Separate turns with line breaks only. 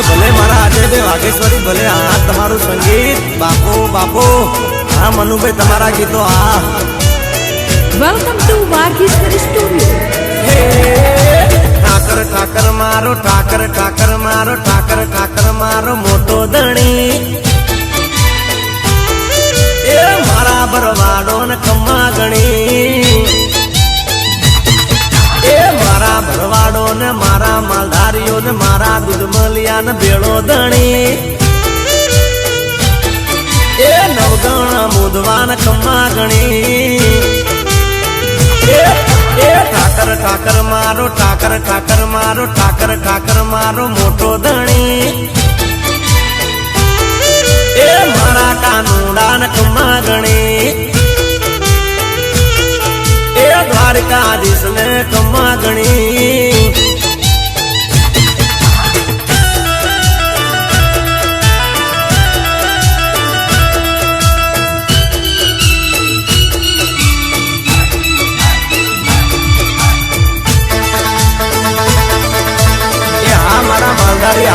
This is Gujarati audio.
ભલે મારા આજે બે વાઘેશ્વરી ભલે આ તમારું સંગીત બાપો બાપો હા મનુભાઈ તમારા ગીતો આ
welcome to Vagheshwari studio
Thakar Thakar મારો ઠાકર ઠાકર મારો ઠાકર ઠાકર મારો મોટો ધણી એ મારા બરવાડો ને કમ્મા ગણી એ મારા ભરવાડો ને મારા માલધારીઓ ને મારા દૂધમલિયા ને ભેળો ધણી એ નવગણ મોદવા ને કમ્મા ગણી એ ઠાકર ઠાકર મારો ઠાકર ઠાકર મારો ઠાકર ઠાકર મારો મોટો ધણી એ મારા કાનુડા ને કમ્મા ગણી એ દ્વારકાધીશ ને કમ્મા ગણી મારા માલધારી